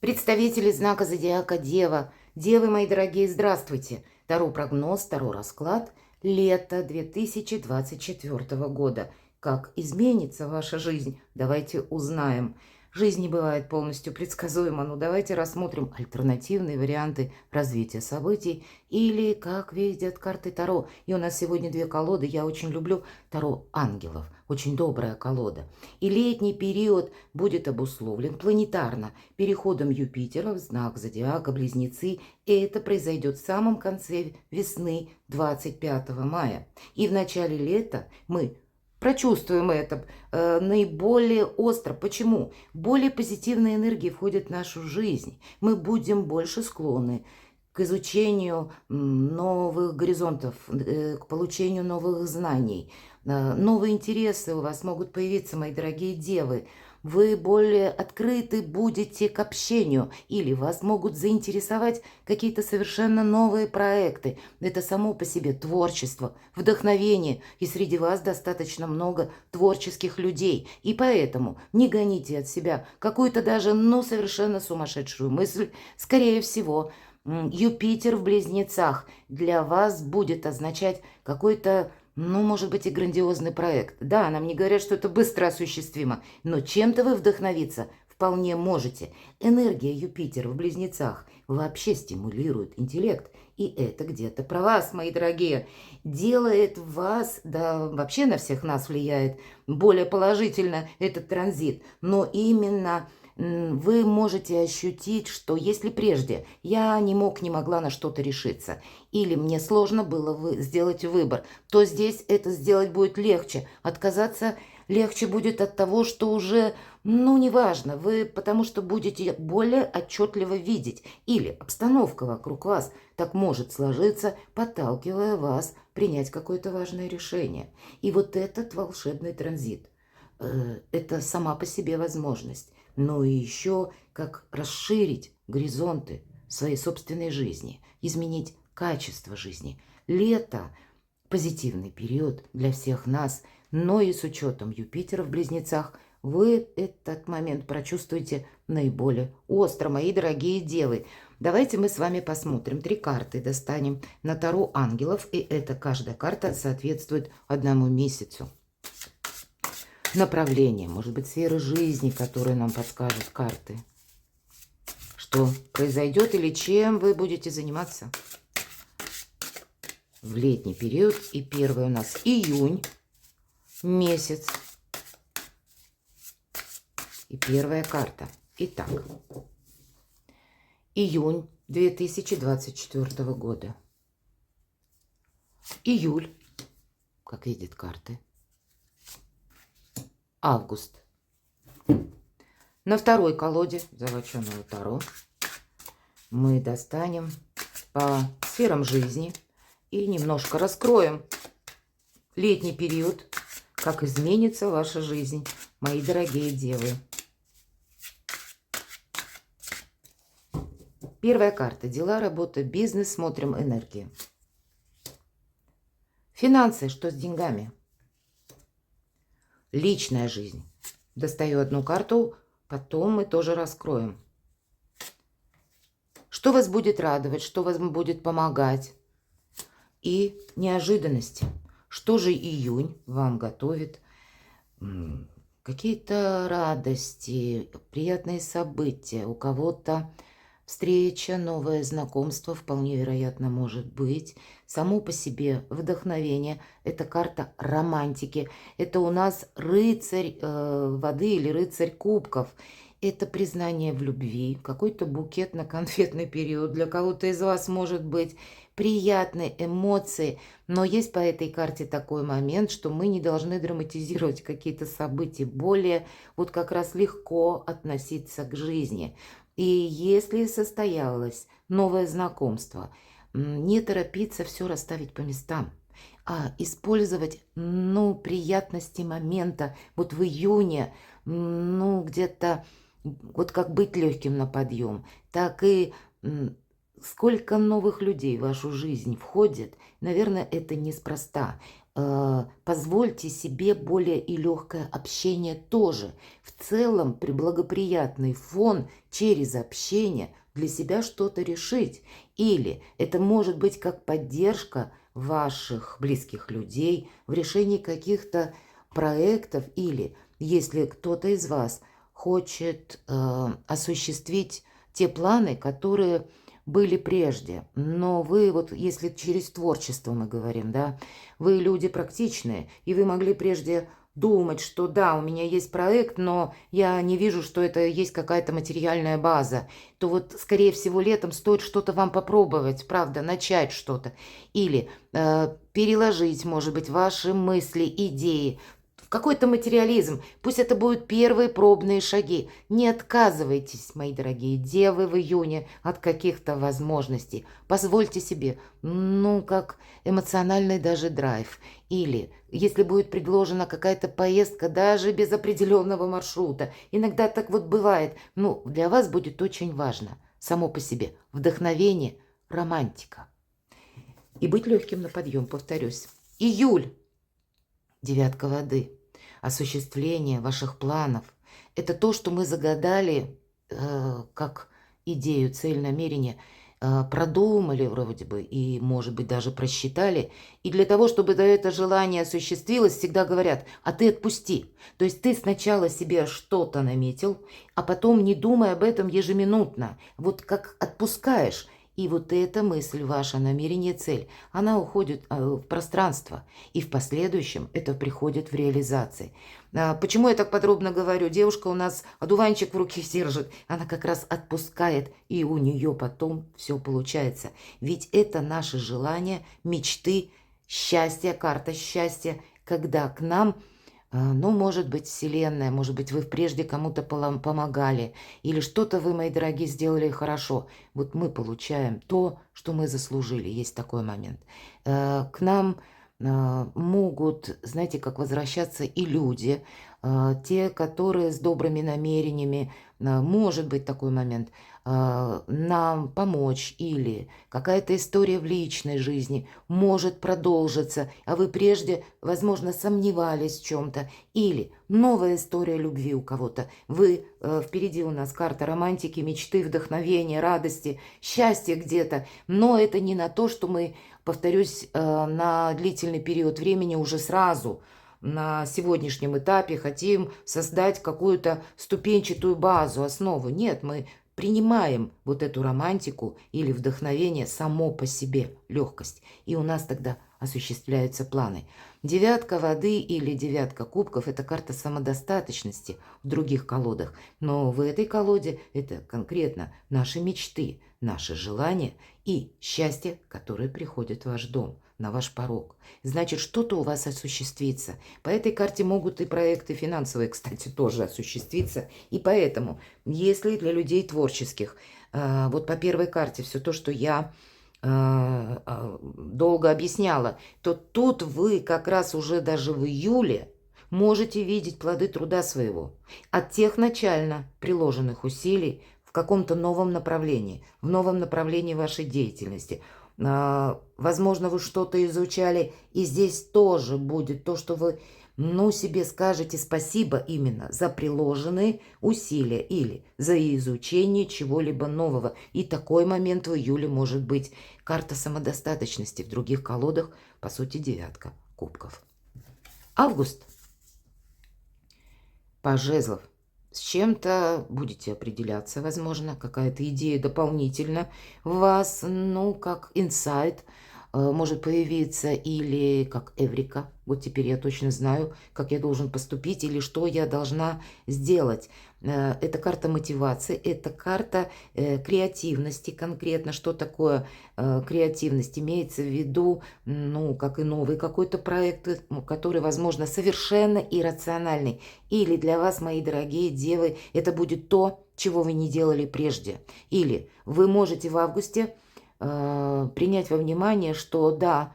Представители знака зодиака Дева. Девы, мои дорогие, здравствуйте. Таро прогноз, Таро расклад. Лето 2024 года. Как изменится ваша жизнь? Давайте узнаем. Жизнь не бывает полностью предсказуема, но давайте рассмотрим альтернативные варианты развития событий или как видят карты Таро. И у нас сегодня две колоды. Я очень люблю Таро ангелов. Очень добрая колода. И летний период будет обусловлен планетарно переходом Юпитера в знак зодиака Близнецы. И это произойдет в самом конце весны 25 мая. И в начале лета мы прочувствуем это наиболее остро. Почему? Более позитивные энергии входят в нашу жизнь. Мы будем больше склонны к изучению новых горизонтов, к получению новых знаний. Новые интересы у вас могут появиться, мои дорогие девы. Вы более открыты будете к общению, или вас могут заинтересовать какие-то совершенно новые проекты. Это само по себе творчество, вдохновение, и среди вас достаточно много творческих людей. И поэтому не гоните от себя какую-то даже, совершенно сумасшедшую мысль. Скорее всего, Юпитер в Близнецах для вас будет означать какой-то, может быть, и грандиозный проект. Да, нам не говорят, что это быстро осуществимо, но чем-то вы вдохновиться вполне можете. Энергия Юпитера в Близнецах вообще стимулирует интеллект, и это где-то про вас, мои дорогие. Делает вас, да вообще на всех нас влияет более положительно этот транзит, но именно вы можете ощутить, что если прежде я не могла на что-то решиться, или мне сложно было сделать выбор, то здесь это сделать будет легче. Отказаться легче будет от того, что уже, неважно, потому что будете более отчетливо видеть, или обстановка вокруг вас так может сложиться, подталкивая вас принять какое-то важное решение. И вот этот волшебный транзит – это сама по себе возможность. Но и еще как расширить горизонты своей собственной жизни, изменить качество жизни. Лето – позитивный период для всех нас, но и с учетом Юпитера в Близнецах вы этот момент прочувствуете наиболее остро, мои дорогие девы. Давайте мы с вами посмотрим. 3 карты достанем на Таро ангелов, и это каждая карта соответствует одному месяцу. Направление, может быть, сферы жизни, которые нам подскажут карты. Что произойдет или чем вы будете заниматься в летний период. И первый у нас июнь месяц. И первая карта. Итак, июнь 2024 года. Июль, как видят карты. Август. На второй колоде золоченого Таро мы достанем по сферам жизни и немножко раскроем летний период, как изменится ваша жизнь, мои дорогие девы. Первая карта. Дела, работа, бизнес. Смотрим энергии. Финансы. Что с деньгами? Личная жизнь. Достаю одну карту, потом мы тоже раскроем. Что вас будет радовать, что вам будет помогать? И неожиданности. Что же июнь вам готовит? Какие-то радости, приятные события. У кого-то встреча, новое знакомство вполне вероятно может быть. Само по себе вдохновение. Это карта романтики. Это у нас рыцарь воды или рыцарь кубков. Это признание в любви. Какой-то букет на конфетный период. Для кого-то из вас может быть приятные эмоции. Но есть по этой карте такой момент, что мы не должны драматизировать какие-то события. Более вот как раз легко относиться к жизни. И если состоялось новое знакомство, не торопиться все расставить по местам, а использовать, приятности момента. Вот в июне, где-то, вот как быть легким на подъем, так и сколько новых людей в вашу жизнь входит, наверное, это неспроста. позвольте себе более и легкое общение тоже. В целом, при благоприятный фон через общение для себя что-то решить. Или это может быть как поддержка ваших близких людей в решении каких-то проектов, или если кто-то из вас хочет осуществить те планы, которые были прежде. Но вы, вот если через творчество мы говорим, да, вы люди практичные, и вы могли прежде думать, что да, у меня есть проект, но я не вижу, что это есть какая-то материальная база, то вот, скорее всего, летом стоит что-то вам попробовать, правда, начать что-то. Или переложить, может быть, ваши мысли, идеи в какой-то материализм. Пусть это будут первые пробные шаги. Не отказывайтесь, мои дорогие девы, в июне от каких-то возможностей. Позвольте себе, ну, как эмоциональный даже драйв. Или, если будет предложена какая-то поездка даже без определенного маршрута. Иногда так вот бывает. Ну, для вас будет очень важно само по себе вдохновение, романтика. И быть легким на подъем, повторюсь. Июль. Девятка воды. Осуществление ваших планов. Это то, что мы загадали как идею, цель, намерение, продумали вроде бы и, может быть, даже просчитали. И для того, чтобы это желание осуществилось, всегда говорят, а ты отпусти. То есть ты сначала себе что-то наметил, а потом не думай об этом ежеминутно. Вот как отпускаешь. И вот эта мысль, ваше намерение, цель, она уходит в пространство. И в последующем это приходит в реализации. Почему я так подробно говорю? Девушка у нас одуванчик в руке держит. Она как раз отпускает, и у нее потом все получается. Ведь это наши желания, мечты, счастье, карта счастья, когда к нам... Ну, может быть, Вселенная, может быть, вы прежде кому-то помогали, или что-то вы, мои дорогие, сделали хорошо. Вот мы получаем то, что мы заслужили. Есть такой момент. К нам могут, знаете, как возвращаться и люди, те, которые с добрыми намерениями, может быть такой момент, нам помочь, или какая-то история в личной жизни может продолжиться, а вы прежде, возможно, сомневались в чем-то, или новая история любви у кого-то. Вы, впереди у нас карта романтики, мечты, вдохновения, радости, счастья где-то, но это не на то, что мы, повторюсь, на длительный период времени уже сразу на сегодняшнем этапе хотим создать какую-то ступенчатую базу, основу. Нет, мы принимаем вот эту романтику или вдохновение само по себе, легкость. И у нас тогда осуществляются планы. Девятка воды или девятка кубков – это карта самодостаточности в других колодах. Но в этой колоде это конкретно наши мечты, наши желания и счастье, которое приходит в ваш дом, на ваш порог. Значит, что-то у вас осуществится. По этой карте могут и проекты финансовые, кстати, тоже осуществиться. И поэтому, если для людей творческих, вот по первой карте все то, что я долго объясняла, то тут вы как раз уже даже в июле можете видеть плоды труда своего от тех начально приложенных усилий в каком-то новом направлении, в новом направлении вашей деятельности. Возможно, вы что-то изучали, и здесь тоже будет то, что вы, ну, себе скажете спасибо именно за приложенные усилия или за изучение чего-либо нового. И такой момент в июле может быть. Карта самодостаточности в других колодах, по сути, девятка кубков. Август. Паж жезлов. С чем-то будете определяться, возможно, какая-то идея дополнительно в вас, ну, как инсайт может появиться, или как эврика. Вот теперь я точно знаю, как я должен поступить или что я должна сделать. Это карта мотивации, это карта креативности конкретно. Что такое креативность? Имеется в виду, ну, как и новый какой-то проект, который, возможно, совершенно иррациональный. Или для вас, мои дорогие девы, это будет то, чего вы не делали прежде. Или вы можете в августе принять во внимание, что да,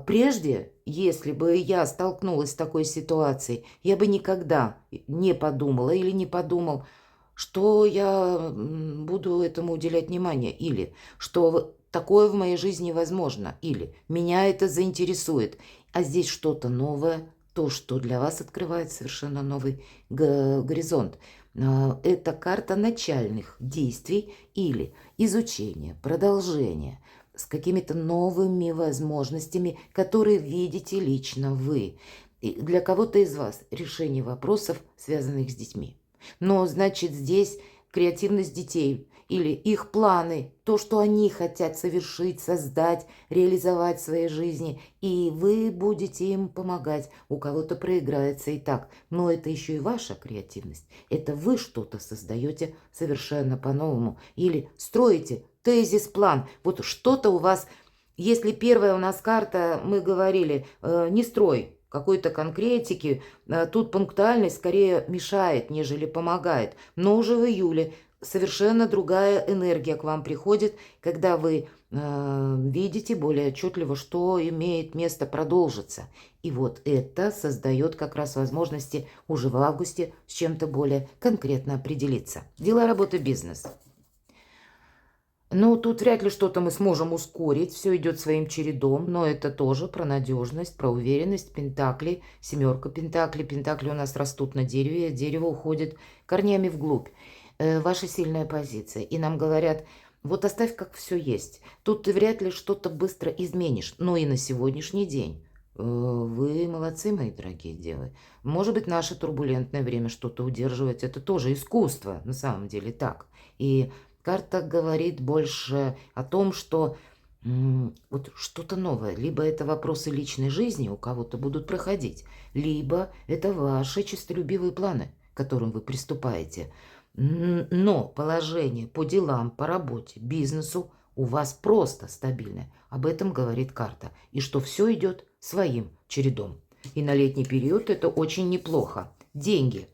прежде, если бы я столкнулась с такой ситуацией, я бы никогда не подумала или не подумал, что я буду этому уделять внимание, или что такое в моей жизни возможно, или меня это заинтересует. А здесь что-то новое, то, что для вас открывает совершенно новый горизонт. Это карта начальных действий или изучения, продолжения с какими-то новыми возможностями, которые видите лично вы. И для кого-то из вас решение вопросов, связанных с детьми. Но, значит, здесь креативность детей или их планы, то, что они хотят совершить, создать, реализовать в своей жизни, и вы будете им помогать. У кого-то проиграется и так, но это еще и ваша креативность. Это вы что-то создаете совершенно по-новому или строите тезис-план. Вот что-то у вас, если первая у нас карта, мы говорили, не строй какой-то конкретики, тут пунктуальность скорее мешает, нежели помогает. Но уже в июле совершенно другая энергия к вам приходит, когда вы видите более отчетливо, что имеет место продолжиться. И вот это создает как раз возможности уже в августе с чем-то более конкретно определиться. Дела, работа, бизнес. Ну, тут вряд ли что-то мы сможем ускорить, все идет своим чередом, но это тоже про надежность, про уверенность. Пентакли, семерка пентаклей. Пентакли у нас растут на дереве, дерево уходит корнями вглубь. Ваша сильная позиция. И нам говорят, вот оставь как все есть. Тут ты вряд ли что-то быстро изменишь, но и на сегодняшний день. Вы молодцы, мои дорогие девы. Может быть, наше турбулентное время что-то удерживать, это тоже искусство, на самом деле так. И карта говорит больше о том, что вот что-то новое. Либо это вопросы личной жизни у кого-то будут проходить, либо это ваши честолюбивые планы, к которым вы приступаете. Но положение по делам, по работе, бизнесу у вас просто стабильное. Об этом говорит карта. И что все идет своим чередом. И на летний период это очень неплохо. Деньги.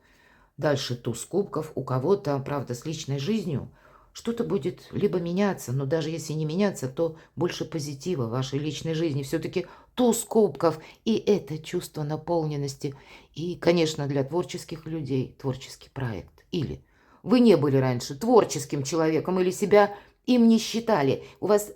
Дальше туз кубков. У кого-то, правда, с личной жизнью что-то будет либо меняться, но даже если не меняться, то больше позитива в вашей личной жизни. Все-таки туз кубков, и это чувство наполненности. И, конечно, для творческих людей творческий проект. Или вы не были раньше творческим человеком или себя им не считали. У вас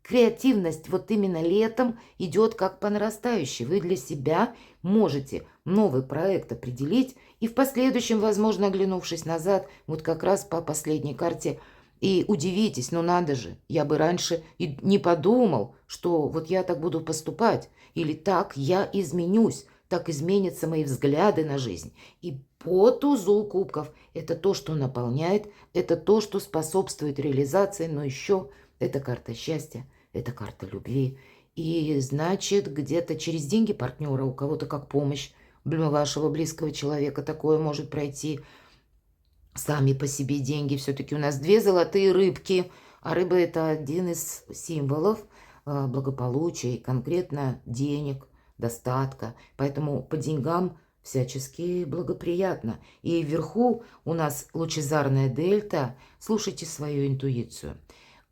креативность вот именно летом идет как по нарастающей. Вы для себя можете новый проект определить и в последующем, возможно, оглянувшись назад, вот как раз по последней карте, и удивитесь, ну надо же, я бы раньше и не подумал, что вот я так буду поступать, или так я изменюсь, так изменятся мои взгляды на жизнь. И по тузу кубков это то, что наполняет, это то, что способствует реализации, но еще это карта счастья, это карта любви. И значит, где-то через деньги партнера, у кого-то как помощь вашего близкого человека такое может пройти. Сами по себе деньги. Все-таки у нас две золотые рыбки, а рыба это один из символов благополучия и конкретно денег, достатка. Поэтому по деньгам всячески благоприятно. И вверху у нас лучезарная дельта. Слушайте свою интуицию.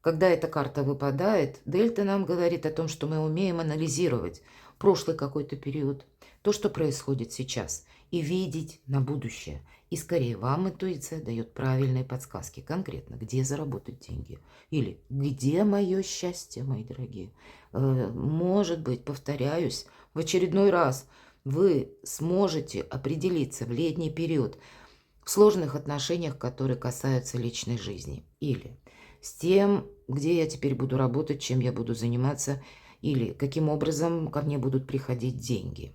Когда эта карта выпадает, дельта нам говорит о том, что мы умеем анализировать прошлый какой-то период, то, что происходит сейчас, и видеть на будущее. И скорее вам интуиция дает правильные подсказки, конкретно, где заработать деньги. Или где мое счастье, мои дорогие. Может быть, повторяюсь, в очередной раз вы сможете определиться в летний период в сложных отношениях, которые касаются личной жизни. Или с тем, где я теперь буду работать, чем я буду заниматься, или каким образом ко мне будут приходить деньги.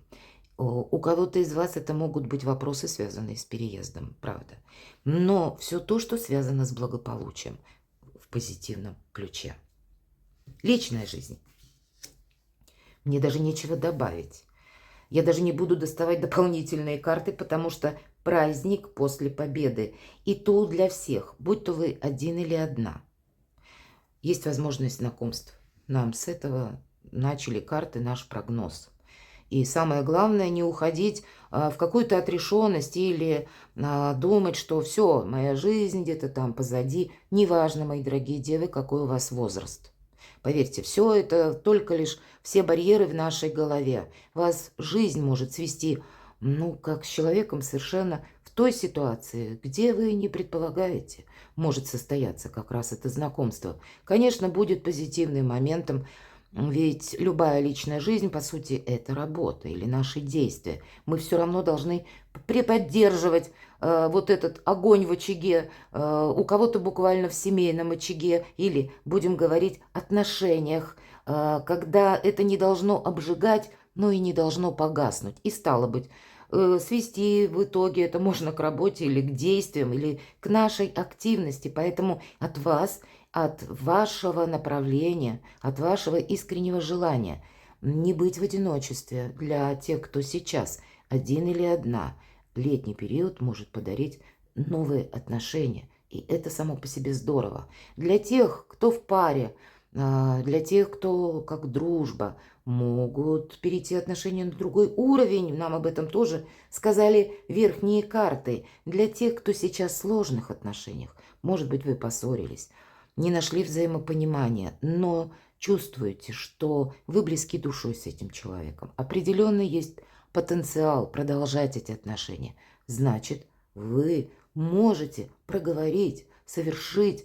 У кого-то из вас это могут быть вопросы, связанные с переездом, правда. Но все то, что связано с благополучием в позитивном ключе. Личная жизнь. Мне даже нечего добавить. Я даже не буду доставать дополнительные карты, потому что праздник после победы. И то для всех, будь то вы один или одна. Есть возможность знакомств. Нам с этого начали карты наш прогноз. И самое главное, не уходить в какую-то отрешенность или думать, что все, моя жизнь где-то там позади. Неважно, мои дорогие девы, какой у вас возраст. Поверьте, все это только лишь все барьеры в нашей голове. Вас жизнь может свести, как с человеком совершенно в той ситуации, где вы не предполагаете, может состояться как раз это знакомство. Конечно, будет позитивным моментом, Ведь любая личная жизнь, по сути, это работа или наши действия. Мы все равно должны приподдерживать вот этот огонь в очаге, у кого-то буквально в семейном очаге, или, будем говорить, отношениях, когда это не должно обжигать, но и не должно погаснуть. И стало быть, свести в итоге это можно к работе или к действиям, или к нашей активности. Поэтому от вас, от вашего направления, от вашего искреннего желания не быть в одиночестве для тех, кто сейчас один или одна. Летний период может подарить новые отношения, и это само по себе здорово. Для тех, кто в паре, для тех, кто как дружба, могут перейти отношения на другой уровень. Нам об этом тоже сказали верхние карты. Для тех, кто сейчас в сложных отношениях, может быть, вы поссорились, не нашли взаимопонимания, но чувствуете, что вы близки душой с этим человеком. Определенно есть потенциал продолжать эти отношения. Значит, вы можете проговорить, совершить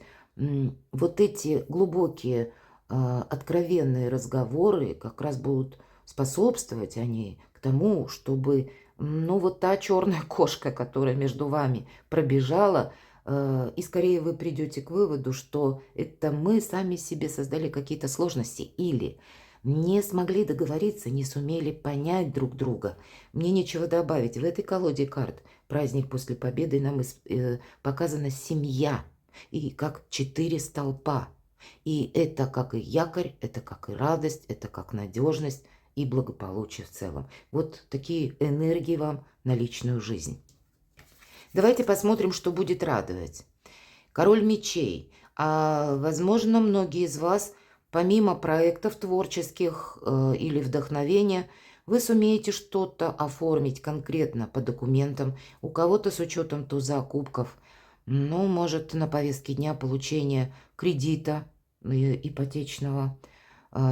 вот эти глубокие, откровенные разговоры, как раз будут способствовать они к тому, чтобы, ну, вот та черная кошка, которая между вами пробежала, и скорее вы придете к выводу, что это мы сами себе создали какие-то сложности или не смогли договориться, не сумели понять друг друга. Мне нечего добавить. В этой колоде карт «Праздник после победы» нам показана семья и как 4 столпа. И это как и якорь, это как и радость, это как надежность и благополучие в целом. Вот такие энергии вам на личную жизнь. Давайте посмотрим, что будет радовать. Король мечей. Возможно, многие из вас, помимо проектов творческих или вдохновения, вы сумеете что-то оформить конкретно по документам, у кого-то с учетом туза кубков, ну, может, на повестке дня получение кредита ипотечного,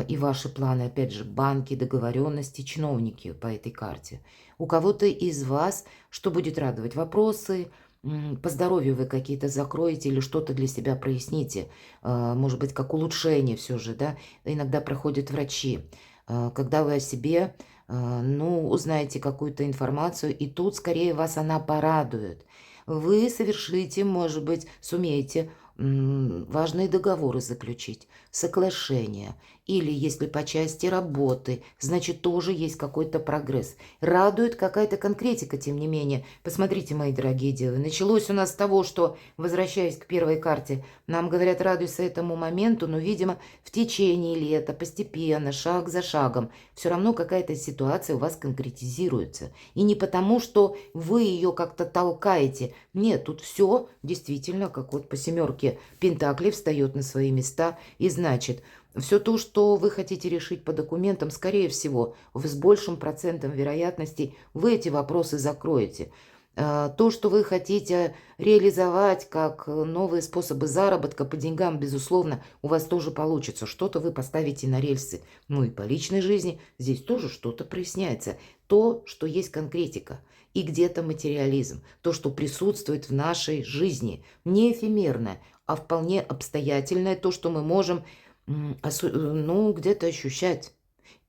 и ваши планы, опять же, банки, договоренности, чиновники по этой карте. У кого-то из вас, что будет радовать, вопросы, по здоровью вы какие-то закроете или что-то для себя проясните, может быть, как улучшение все же, да, иногда проходят врачи, когда вы о себе, ну, узнаете какую-то информацию, и тут скорее вас она порадует. Вы совершите, может быть, сумеете важные договоры заключить, соглашения. Или если по части работы, значит, тоже есть какой-то прогресс. Радует какая-то конкретика, тем не менее. Посмотрите, мои дорогие девы, началось у нас с того, что, возвращаясь к первой карте, нам говорят, радуйся этому моменту, но, видимо, в течение лета, постепенно, шаг за шагом, все равно какая-то ситуация у вас конкретизируется. И не потому, что вы ее как-то толкаете. Нет, тут все действительно, как вот по семерке пентаклей, встает на свои места. И значит, все то, что вы хотите решить по документам, скорее всего, с большим процентом вероятности вы эти вопросы закроете. То, что вы хотите реализовать как новые способы заработка по деньгам, безусловно, у вас тоже получится. Что-то вы поставите на рельсы. Ну и по личной жизни здесь тоже что-то проясняется. То, что есть конкретика и где-то материализм. То, что присутствует в нашей жизни. Не эфемерное, а вполне обстоятельное. То, что мы можем, ну, где-то ощущать.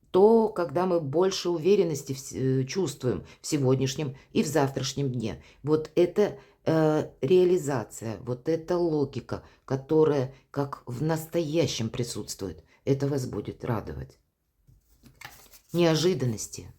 То, когда мы больше уверенности чувствуем в сегодняшнем и в завтрашнем дне. Вот это реализация, вот эта логика, которая как в настоящем присутствует. Это вас будет радовать. Неожиданности.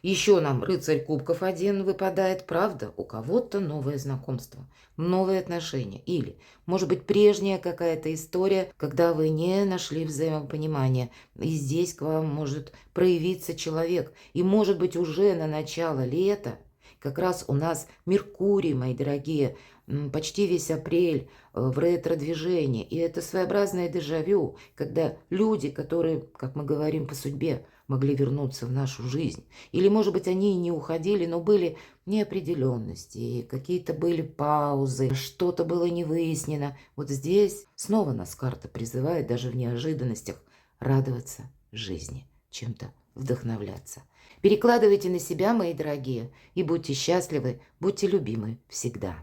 Еще нам рыцарь кубков один выпадает, правда? У кого-то новое знакомство, новые отношения. Или, может быть, прежняя какая-то история, когда вы не нашли взаимопонимания. И здесь к вам может проявиться человек. И, может быть, уже на начало лета, как раз у нас Меркурий, мои дорогие, почти весь апрель в ретро-движении. И это своеобразное дежавю, когда люди, которые, как мы говорим по судьбе, могли вернуться в нашу жизнь. Или, может быть, они и не уходили, но были неопределенности, какие-то были паузы, что-то было не выяснено. Вот здесь снова нас карта призывает даже в неожиданностях радоваться жизни, чем-то вдохновляться. Перекладывайте на себя, мои дорогие, и будьте счастливы, будьте любимы всегда.